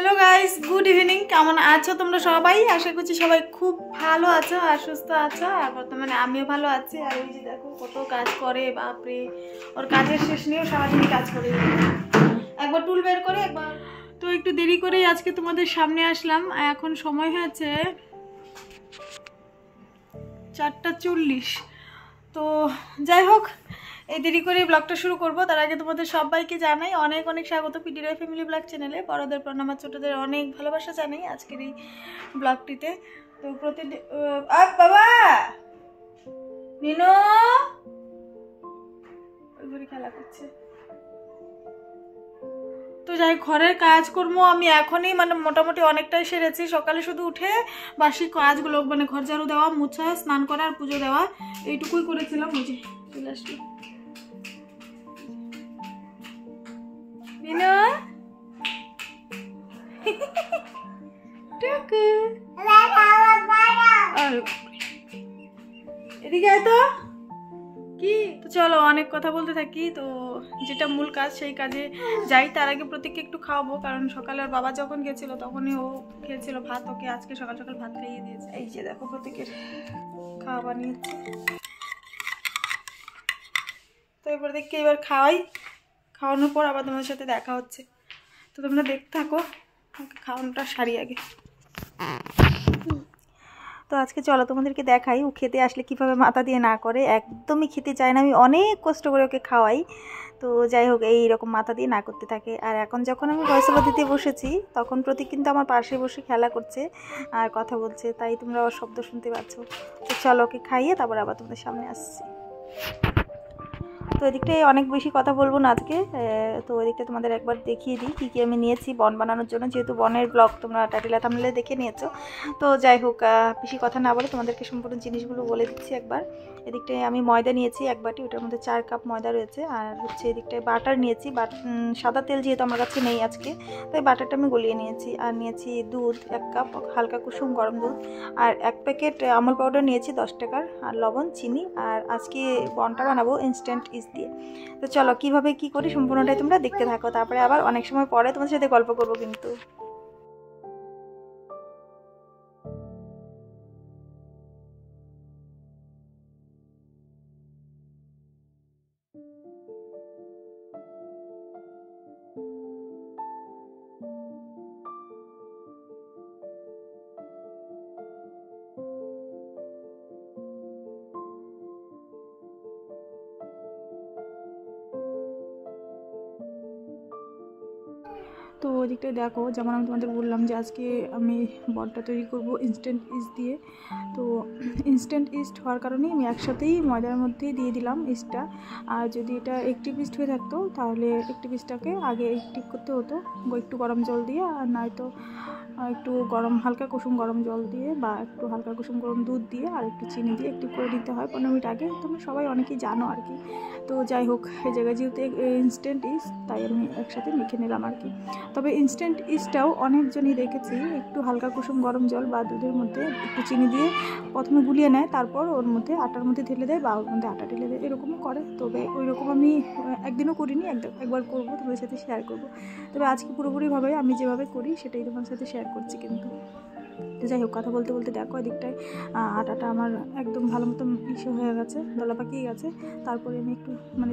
Hello guys, good evening. কেমন আছো তোমরা সবাই? আশা করছি সবাই খুব ভালো আছো আর সুস্থ আছো। আর বর্তমানে আমিও ভালো আছি। আর ওই যে দেখো কত কাজ করে, বাপরে, ওর কাজের শেষ নেই, সারাদিন কাজ করে, একবার টুল বের করে একবার। তো একটু দেরি করেই আজকে তোমাদের সামনে আসলাম। এখন সময় হয়েছে 4:40। তো যাই হোক, এই দেরি করে ব্লগটা শুরু করব। তার আগে তোমাদের সবাইকে জানাই অনেক অনেক স্বাগত পিডিরাই ফ্যামিলি ব্লগ চ্যানেলে। বড়দের প্রণাম আর ছোটদের অনেক ভালোবাসা জানাই আজকের এই ব্লগটিতে। তো প্রতিদিন বাবা নিনো ওই ঘরে খেলা করছে। তো যাই, ঘরের কাজকর্ম আমি এখনই মোটামুটি অনেকটাই সেরেছি। সকালে শুধু উঠে বাসি কাজগুলো ঘর ঝাড়ু দেওয়া, মুছা, স্নান করা আর পুজো দেওয়া এইটুকুই করেছিলাম। ওই যে চলে আসলো নিনো এদিকে আয় তো। কি তো চলো, অনেক কথা বলতে থাকি। তো যেটা মূল কাজ সেই কাজে যাই। তার আগে প্রতীককে একটু খাওয়াবো, কারণ সকালে ওর বাবা যখন গেছিল তখনই ও খেয়েছিল ভাত। ওকে আজকে সকাল সকাল ভাত খাইয়ে দিয়েছে। এই যে দেখো প্রতীকের খাওয়া বানিয়েছে। তো এবার দেখি এবার খাওয়াই, খাওয়ানোর পর আবার তোমাদের সাথে দেখা হচ্ছে। তো তোমরা দেখতে থাকো, খাওয়ানোটা সারি আগে। তো আজকে চলো তোমাদেরকে দেখাই ও খেতে আসলে কিভাবে মাথা দিয়ে না করে। একদমই খেতে চায় না, আমি অনেক কষ্ট করে ওকে খাওয়াই। তো যাই হোক, এইরকম মাথা দিয়ে না করতে থাকে। আর এখন যখন আমি ভয়েস ওভার দিতে বসেছি তখন প্রতীক কিন্তু আমার পাশে বসে খেলা করছে আর কথা বলছে, তাই তোমরা ওর শব্দ শুনতে পাচ্ছ। তো চলো ওকে খাইয়ে তারপর আবার তোমাদের সামনে আসছি। তো এদিকটায় অনেক বেশি কথা বলবো না আজকে। তো ওইদিকটা তোমাদের একবার দেখিয়ে দিই কী কী আমি নিয়েছি বন বানানোর জন্য, যেহেতু বনের ব্লগ তোমরা টাইটেলে থাম্বনেলে দেখে নিয়েছো। তো যাই হোক, বেশি কথা না বলে তোমাদেরকে সম্পূর্ণ জিনিসগুলো বলে দিচ্ছি একবার। এদিকটায় আমি ময়দা নিয়েছি 1 বাটি, ওটার মধ্যে 4 কাপ ময়দা রয়েছে। আর হচ্ছে এদিকটায় বাটার নিয়েছি, সাদা তেল যেহেতু আমার কাছে নেই আজকে, তাই বাটারটা আমি গলিয়ে নিয়েছি। আর নিয়েছি দুধ 1 কাপ, হালকা কুসুম গরম দুধ। আর 1 প্যাকেট আমুল পাউডার নিয়েছি 10 টাকার, আর লবণ, চিনি। আর আজকে বনটা বানাবো ইনস্ট্যান্ট ইস্ট দিয়ে। তো চলো কিভাবে কি করি সম্পূর্ণটাই তোমরা দেখতে থাকো, তারপরে আবার অনেক সময় পরে তোমাদের সাথে গল্প করবো কিন্তু। তো ওইদিকটায় দেখো, যেমন আমি তোমাদের বললাম যে আজকে আমি বনটা তৈরি করব ইনস্ট্যান্ট ইস্ট দিয়ে। তো ইনস্ট্যান্ট ইস্ট হওয়ার কারণেই আমি একসাথেই ময়দার মধ্যেই দিয়ে দিলাম ইস্টটা। আর যদি এটা একটিভ ইস্ট হয়ে থাকতো তাহলে একটিভ ইস্টটাকে আগে একটিভ করতে হতো একটু গরম জল দিয়ে, আর নয়তো একটু হালকা কুসুম গরম জল দিয়ে বা একটু হালকা কুসুম গরম দুধ দিয়ে আর একটু চিনি দিয়ে একটু করে নিতে হয় 15 মিনিট আগে। তোমরা সবাই অনেকেই জানো আর কি। তো যাই হোক, এই জায়গায় যেহেতু ইনস্ট্যান্ট ইস্ট তাই আমি একসাথে মেখে নিলাম আর কি। তবে ইনস্ট্যান্ট ইস্টটাও অনেকজনই দেখেছি একটু হালকা কুসুম গরম জল বা দুধের মধ্যে একটু চিনি দিয়ে প্রথমে গুলিয়ে নেয়, তারপর ওর মধ্যে আটার মধ্যে ঢেলে দেয় বা ওর মধ্যে আটা ঢেলে দেয়, এরকমও করে। তবে ওই রকম আমি একদিনও করিনি, একবার করবো, তোমাদের সাথে শেয়ার করবো। তবে আজকে পুরোপুরিভাবে আমি যেভাবে করি সেটাই তোমার সাথে শেয়ার করছি কিন্তু। তো যাই হোক, কথা বলতে বলতে দেখো এদিকটায় আটাটা আমার একদম ভালো মতো ইসে হয়ে গেছে, দলা পাকিয়ে গেছে। তারপরে আমি একটু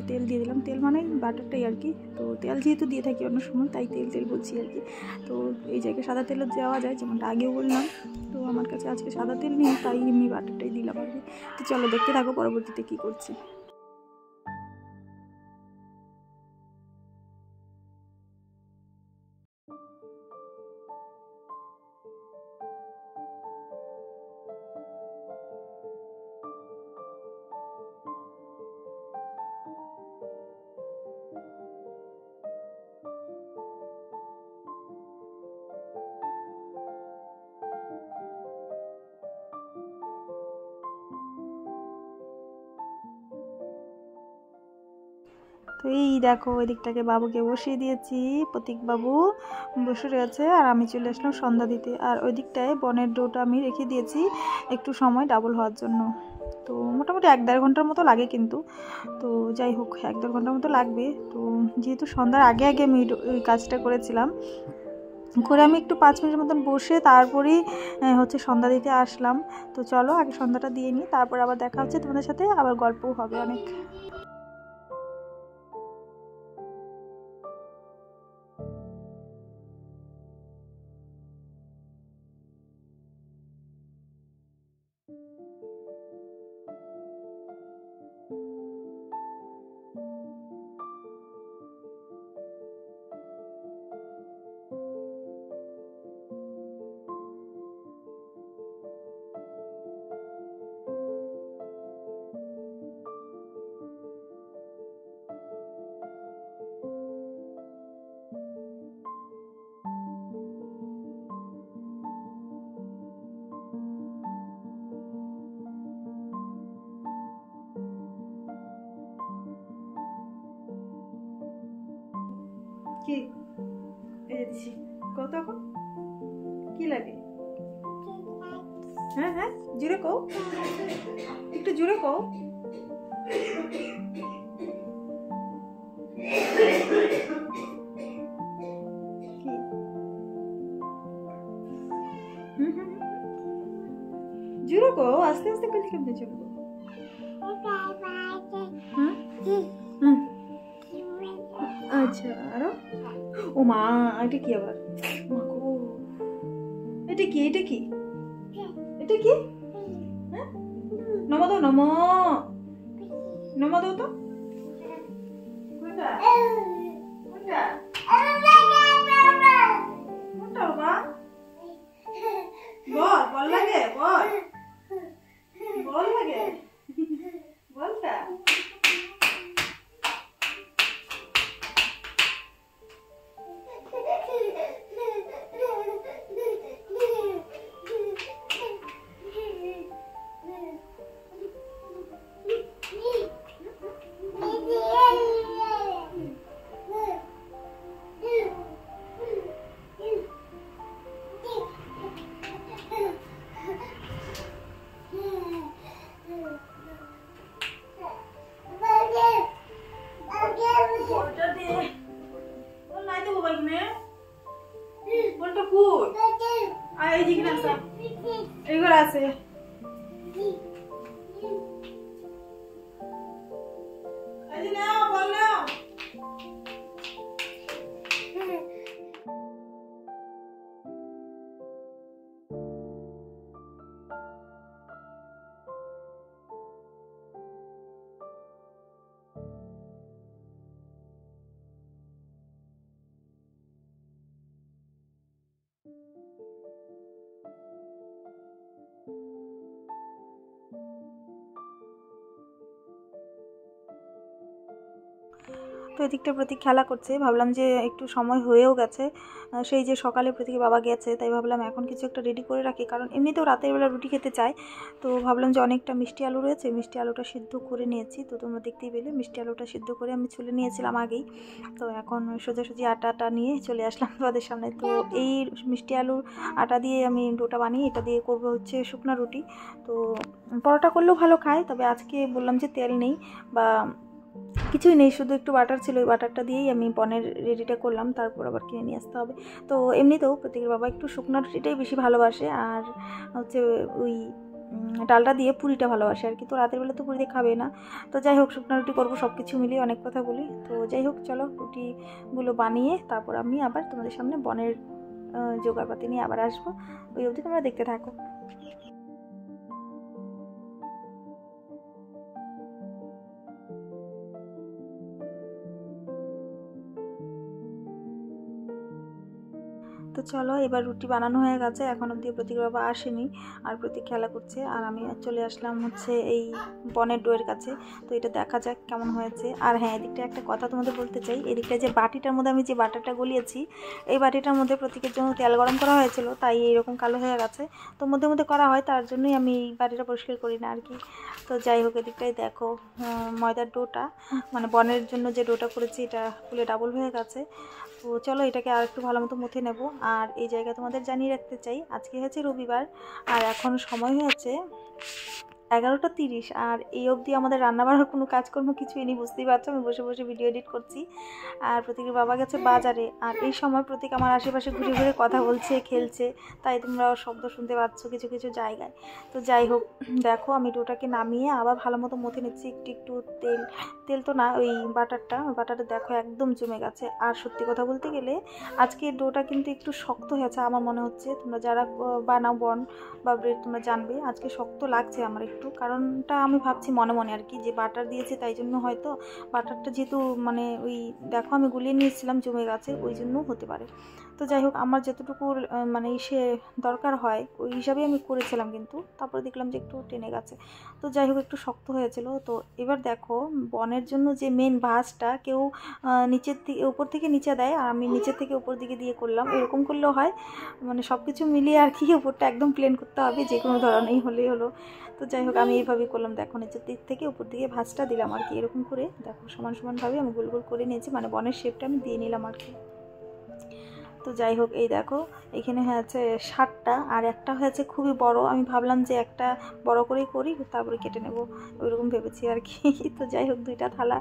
তেল দিয়ে দিলাম, তেল বাটারটাই আর কি। তো তেল যেহেতু দিয়ে থাকি অন্য সময় তাই তেল বলছি আর কি। তো এই জায়গায় সাদা তেলও দেওয়া যায়, যেমনটা আগেও বললাম। তো আমার কাছে আজকে সাদা তেল নেই তাই এমনি বাটারটাই দিলাম আর কি। তো চলো দেখতে থাকো পরবর্তীতে কী করছি। তো এই দেখো ওই দিকটাকে বাবুকে বসিয়ে দিয়েছি, প্রতীক বাবু বসে রয়েছে আর আমি চলে আসলাম সন্ধ্যা দিতে। আর ওই দিকটায় বনের ডোটা আমি রেখে দিয়েছি একটু সময় ডাবল হওয়ার জন্য। তো মোটামুটি 1-1.5 ঘন্টার মতো লাগে কিন্তু। তো যাই হোক, 1-1.5 ঘন্টার মতো লাগবে। তো যেহেতু সন্ধ্যার আগে আমি ওই কাজটা করেছিলাম, করে আমি একটু 5 মিনিটের মতন বসে তারপরেই হচ্ছে সন্ধ্যা দিতে আসলাম। তো চলো আগে সন্ধ্যাটা দিয়ে নিই, তারপর আবার দেখা হচ্ছে তোমাদের সাথে, আবার গল্পও হবে অনেক। কি দিচ্ছি কত এখন কি লাগে? হ্যাঁ হ্যাঁ জোরে কও, একটু জোরে কও। জোরে কও, আস্তে আস্তে করে কেমনে চলবো? আচ্ছা আরো ও মা এটা কি আবার? এটা কি এটা কি এটা কি? নমো দাও, নমো নমো দাও তো। কোনটা কোনটা কোনটা বাবা? বল বল লাগে, বল বল লাগে, বলটা এগুলো আছে। তো এদিকটা প্রতীক খেলা করছে, ভাবলাম যে একটু সময় হয়েও গেছে, সেই যে সকালে প্রতীকের বাবা গেছে, তাই ভাবলাম এখন কিছু একটা রেডি করে রাখি, কারণ এমনিতেও রাতের বেলা রুটি খেতে চায়। তো ভাবলাম যে অনেকটা মিষ্টি আলু রয়েছে, মিষ্টি আলুটা সিদ্ধ করে নিয়েছি, তো তোমরা দেখতেই পেলে মিষ্টি আলুটা সিদ্ধ করে আমি ছুলে নিয়েছিলাম আগেই। তো এখন সোজাসুজি আটা নিয়ে চলে আসলাম তোমাদের সামনে। তো এই মিষ্টি আলুর আটা দিয়ে আমি ডোটা বানিয়ে এটা দিয়ে করবো হচ্ছে শুকনা রুটি। তো পরোটা করলেও ভালো খায়, তবে আজকে বললাম যে তেল নেই বা কিছুই নেই, শুধু একটু বাটার ছিল, ওই বাটারটা দিয়েই আমি পনের রেডিটা করলাম, তারপর আবার কিনে নিয়ে আসতে হবে। তো এমনিতেও প্রতীকের বাবা একটু শুকনো রুটিটাই বেশি ভালোবাসে, আর হচ্ছে ওই ডালটা দিয়ে পুরিটা ভালোবাসে আর কি। তো রাতের বেলা তো পুরি দিয়ে খাবে না, তো যাই হোক শুকনো রুটি করবো, সব কিছু মিলিয়ে অনেক কথা বলি। তো যাই হোক চলো রুটিগুলো বানিয়ে তারপর আমি আবার তোমাদের সামনে বনের জোগাড়পাতি নিয়ে আবার আসবো, ওই অবধি তোমরা দেখতে থাকো। তো চলো এবার রুটি বানানো হয়ে গেছে, এখন অব্দি প্রতীক বাবা আসেনি, আর প্রতীক খেলা করছে, আর আমি চলে আসলাম হচ্ছে এই বনের ডোয়ের কাছে। তো এটা দেখা যাক কেমন হয়েছে। আর হ্যাঁ, এদিকটা একটা কথা তোমাদের বলতে চাই, এদিকটা যে বাটিটার মধ্যে আমি যে বাটারটা গলিয়েছি, এই বাটিটার মধ্যে প্রতীকের জন্য তেল গরম করা হয়েছিল, তাই এইরকম কালো হয়ে গেছে। তো মধ্যে মধ্যে করা হয়, তার জন্যই আমি এই বাটিটা পরিষ্কার করি না আর কি। তো যাই হোক, এদিকটাই দেখো ময়দার ডোটা, মানে বনের জন্য যে ডোটা করেছি এটা ফুলে ডাবল হয়ে গেছে। তো চলো এটাকে আর একটু ভালো মতো মুথে নেব। আর এই জায়গায় তোমাদের জানিয়ে রাখতে চাই, আজকে হচ্ছে রবিবার, আর এখন সময় হয়েছে 11টা 30 আর এই অবধি আমাদের রান্নাবাড়ার কোনো কাজকর্ম কিছুই নেই, বুঝতেই পারছো। আমি বসে বসে ভিডিও এডিট করছি আর প্রতীকের বাবা গেছে বাজারে। আর এই সময় প্রতীক আমার আশেপাশে ঘুরে ঘুরে কথা বলছে, খেলছে, তাই তোমরা শব্দ শুনতে পাচ্ছ কিছু কিছু জায়গায়। তো যাই হোক, দেখো আমি ডোটাকে নামিয়ে আবার ভালো মতো মথে নিচ্ছি। একটু একটু তেল তো না, ওই বাটারটা দেখো একদম জমে গেছে। আর সত্যি কথা বলতে গেলে আজকে ডোটা কিন্তু একটু শক্ত হয়েছে আমার মনে হচ্ছে। তোমরা যারা বানাও বন বা ব্রেড তোমরা জানবে আজকে শক্ত লাগছে আমার একটু। কারণটা আমি ভাবছি মনে মনে আর কি, যে বাটার দিয়েছে তাই জন্য হয়তো। বাটারটা যেহেতু মানে ওই দেখো আমি গুলিয়ে নিয়েছিলাম, জমে গেছে, ওই জন্য হতে পারে। তো যাই হোক, আমার যতটুকু মানে সে দরকার হয় ওই হিসাবেই আমি করেছিলাম, কিন্তু তারপরে দেখলাম যে একটু টেনে গেছে। তো যাই হোক, একটু শক্ত হয়েছিল। তো এবার দেখো, বনের জন্য যে মেন ভাঁজটা কেউ নিচের থেকে উপর থেকে নিচে দেয়, আর আমি নিচের থেকে উপর দিকে দিয়ে করলাম। এরকম করলেও হয়, মানে সব কিছু মিলিয়ে আর কি। উপরটা একদম প্লেন করতে হবে, যে কোনো ধরনেরই হলেই হলো। তো যাই হোক, আমি এইভাবেই করলাম। দেখো, নিচের দিক থেকে উপর দিকে ভাঁজটা দিলাম আর কি। এরকম করে দেখো সমান সমানভাবে আমি গোল গোল করে নিয়েছি, মানে বনের শেপটা আমি দিয়ে নিলাম আর কি। তো যাই হোক, এই দেখো এখানে হয়েছে 7টা, আর একটা হয়েছে খুবই বড়। আমি ভাবলাম যে একটা বড় করেই করি, তারপরে কেটে নেব, ওইরকম ভেবেছি আর কি। তো যাই হোক, 2টা থালা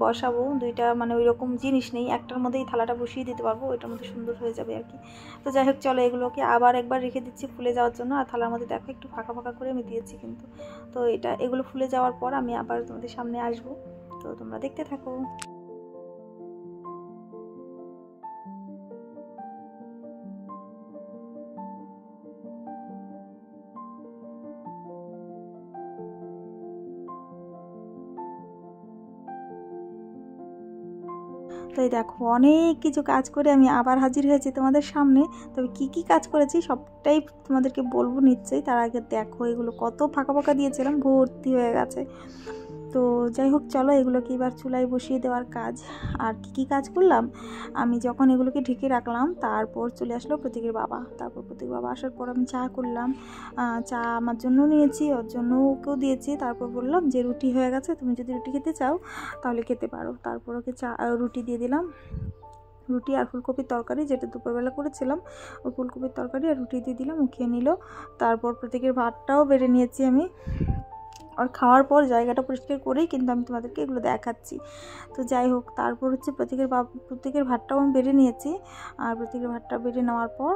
বসাবো। 2টা মানে ওই রকম জিনিস নেই, একটার মধ্যেই থালাটা বসিয়ে দিতে পারবো, ওইটার মধ্যে সুন্দর হয়ে যাবে আর কি। তো যাই হোক, চলো এগুলোকে আবার একবার রেখে দিচ্ছি ফুলে যাওয়ার জন্য। আর থালার মধ্যে দেখো একটু ফাঁকা ফাঁকা করে আমি দিয়েছি কিন্তু। তো এগুলো ফুলে যাওয়ার পর আমি আবার তোমাদের সামনে আসবো, তো তোমরা দেখতে থাকো। তো এই দেখো, অনেক কিছু কাজ করে আমি আবার হাজির হয়েছি তোমাদের সামনে। তবে কি কি কাজ করেছি সবটাই তোমাদেরকে বলবো নিশ্চয়ই। তার আগে দেখো এগুলো কত ফাঁকা ফাঁকা দিয়েছিলাম, ভর্তি হয়ে গেছে। তো যাই হোক, চলো এগুলোকে এবার চুলায় বসিয়ে দেওয়ার কাজ। আর কি কাজ করলাম, আমি যখন এগুলোকে ঢেকে রাখলাম তারপর চলে আসলো প্রতীকের বাবা। তারপর প্রতীকের বাবা আসার পর আমি চা করলাম। চা আমার জন্য নিয়েছি, ওর জন্য ওকেও দিয়েছি। তারপর বললাম যে রুটি হয়ে গেছে, তুমি যদি রুটি খেতে চাও তাহলে খেতে পারো। তারপর ওকে রুটি দিয়ে দিলাম। রুটি আর ফুলকপির তরকারি, যেটা দুপুরবেলা করেছিলাম, ওই ফুলকপির তরকারি আর রুটি দিয়ে দিলাম, ও খেয়ে নিল। তারপর প্রতীকের ভাতটাও বেড়ে নিয়েছি আমি। আর খাওয়ার পর জায়গাটা পরিষ্কার করেই কিন্তু আমি তোমাদেরকে এগুলো দেখাচ্ছি। তো যাই হোক, তারপর হচ্ছে প্রত্যেকের ভাতটাও আমি বেড়ে নিয়েছি। আর প্রত্যেকের ভাতটা বেড়ে নেওয়ার পর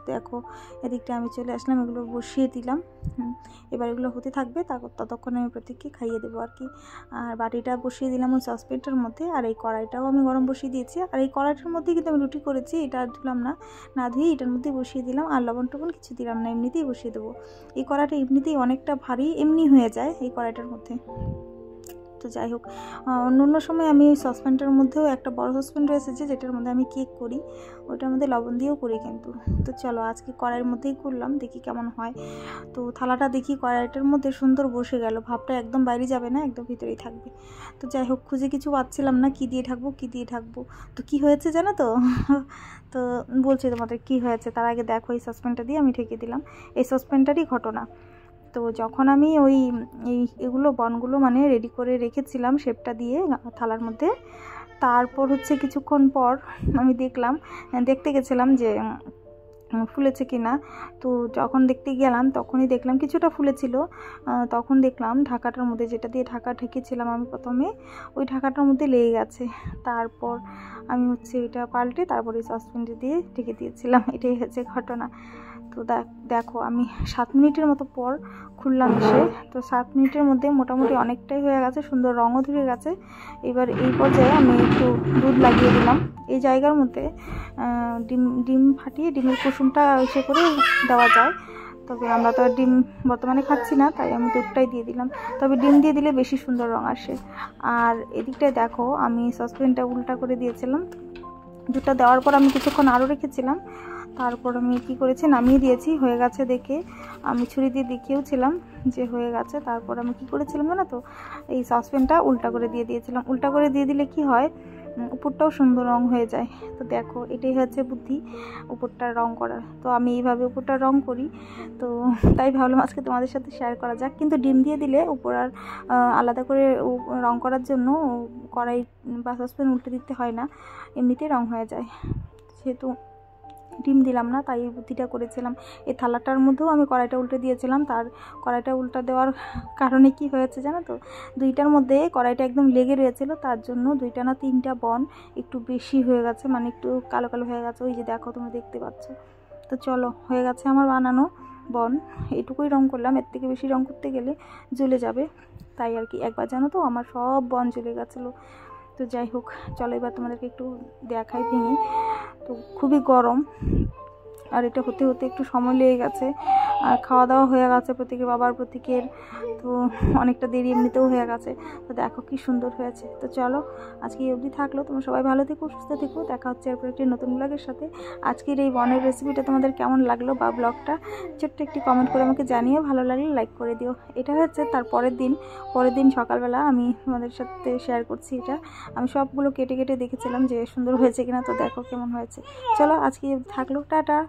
দেখো এদিকটা আমি চলে আসলাম, এগুলো বসিয়ে দিলাম। এবার এগুলো হতে থাকবে, ততক্ষণে আমি প্রত্যেককে খাইয়ে দেবো আর কি। আর বাটিটা বসিয়ে দিলাম ওই সসপ্যানটার মধ্যে, আর এই কড়াইটাও আমি গরম বসিয়ে দিয়েছি। আর এই কড়াইটার মধ্যেই কিন্তু আমি রুটি করেছি, এটা আর ধুলাম না ধুয়ে এটার মধ্যে বসিয়ে দিলাম। আর লবণ টবণ কিছু দিলাম না, এমনিতেই বসিয়ে দেবো। এই কড়াইটা এমনিতেই অনেকটা ভারী এমনি হয়ে যায় এই কড়াইটার মধ্যে। তো যাই হোক, অন্য সময় আমি ওই সসপ্যানটার মধ্যেও একটা বড় সসপ্যান রয়েছে যেটার মধ্যে আমি কেক করি, ওইটার মধ্যে লবণ দিয়েও করি কিন্তু। তো চলো আজকে কড়াইয়ের মধ্যেই করলাম, দেখি কেমন হয়। তো থালাটা দেখি কড়াইটার মধ্যে সুন্দর বসে গেল, ভাবটা একদম বাইরে যাবে না, একদম ভিতরেই থাকবে। তো যাই হোক, খুঁজে কিছু পাচ্ছিলাম না, কী দিয়ে ঢাকবো। তো কি হয়েছে জানো তো? তো বলছি তোমাদের কি হয়েছে, তার আগে দেখো এই সসপ্যানটা দিয়ে আমি ঢেকে দিলাম। এই সসপ্যানটারই ঘটনা। তো যখন আমি এগুলো বনগুলো মানে রেডি করে রেখেছিলাম শেপটা দিয়ে থালার মধ্যে, তারপর হচ্ছে কিছুক্ষণ পর আমি দেখতে গেছিলাম যে ফুলেছে কি না। তো যখন দেখতে গেলাম তখনই দেখলাম কিছুটা ফুলেছিল। তখন দেখলাম ঢাকাটার মধ্যে, যেটা দিয়ে ঢেকেছিলাম আমি প্রথমে, ওই ঢাকাটার মধ্যে লেগে গেছে। তারপর আমি হচ্ছে ওইটা পাল্টে তারপরে সসপ্যানটা দিয়ে ঢেকে দিয়েছিলাম। এটাই হচ্ছে ঘটনা। তো দেখো আমি 7 মিনিটের মতো পর খুললাম এসে। তো 7 মিনিটের মধ্যে মোটামুটি অনেকটাই হয়ে গেছে, সুন্দর রঙও ধরে গেছে। এবার এই পর্যায়ে আমি একটু দুধ লাগিয়ে দিলাম এই জায়গার মধ্যে। ডিম ফাটিয়ে ডিমের কুসুমটা এসে করে দেওয়া যায়, তবে আমরা তো ডিম বর্তমানে খাচ্ছি না, তাই আমি দুধটাই দিয়ে দিলাম। তবে ডিম দিয়ে দিলে বেশি সুন্দর রঙ আসে। আর এদিকটায় দেখো আমি সসপ্যানটা উল্টা করে দিয়েছিলাম। দুধটা দেওয়ার পর আমি কিছুক্ষণ আরও রেখেছিলাম। তারপর আমি কি করেছি, নামিয়ে দিয়েছি। হয়ে গেছে দেখে আমি ছুরি দিয়ে দেখিয়েওছিলাম যে হয়ে গেছে। তারপর আমি কি করেছিলাম জানো তো, এই সসপ্যানটা উল্টা করে দিয়ে দিয়েছিলাম। উল্টা করে দিয়ে দিলে কি হয়, উপরটাও সুন্দর রং হয়ে যায়। তো দেখো এটাই হচ্ছে বুদ্ধি উপরটার রং করার। তো আমি এইভাবে উপরটার রং করি, তো তাই ভাবলাম আজকে তোমাদের সাথে শেয়ার করা যাক। কিন্তু ডিম দিয়ে দিলে উপর আর আলাদা করে রং করার জন্য কড়াই বা সসপ্যান উল্টে দিতে হয় না, এমনিতেই রং হয়ে যায়। যেহেতু ডিম দিলাম না, তাই এই বুদ্ধিটা করেছিলাম। এই থালাটার মধ্যেও আমি কড়াইটা উল্টে দিয়েছিলাম। তার কড়াইটা উল্টা দেওয়ার কারণে কি হয়েছে জানো তো, দুইটার মধ্যে কড়াইটা একদম লেগে রয়েছিল, তার জন্য 2টা না 3টা বন একটু বেশি হয়ে গেছে, মানে একটু কালো কালো হয়ে গেছে। ওই যে দেখো, তোমরা দেখতে পাচ্ছ। তো চলো, হয়ে গেছে আমার বানানো বন। এটুকুই রং করলাম, এর থেকে বেশি রং করতে গেলে জ্বলে যাবে, তাই আর কি। একবার জানো তো আমার সব বন জ্বলে গেছিলো। তো যাই হোক, চলো এবার তোমাদেরকে একটু দেখাই ভেঙে। তো খুবই গরম, আর এটা হতে হতে একটু সময় লেগে গেছে। আর খাওয়া দাওয়া হয়ে গেছে প্রতীকের বাবার, প্রতীকের তো অনেকটা দেরি এমনিতেও হয়ে গেছে। তো দেখো কি সুন্দর হয়েছে। তো চলো, আজকে এই অবধি থাকলো। তোমরা সবাই ভালো থেকো, সুস্থ থেকো। দেখা হচ্ছে এরপর একটি নতুন ব্লগের সাথে। আজকের এই বনের রেসিপিটা তোমাদের কেমন লাগলো বা ব্লগটা, ছোট্ট একটি কমেন্ট করে আমাকে জানিও। ভালো লাগলে লাইক করে দিও। এটা হচ্ছে তার পরের দিন সকালবেলা আমি তোমাদের সাথে শেয়ার করছি। এটা আমি সবগুলো কেটে কেটে দেখেছিলাম যে সুন্দর হয়েছে কিনা। তো দেখো কেমন হয়েছে। চলো, আজকে থাকলো, টাটা।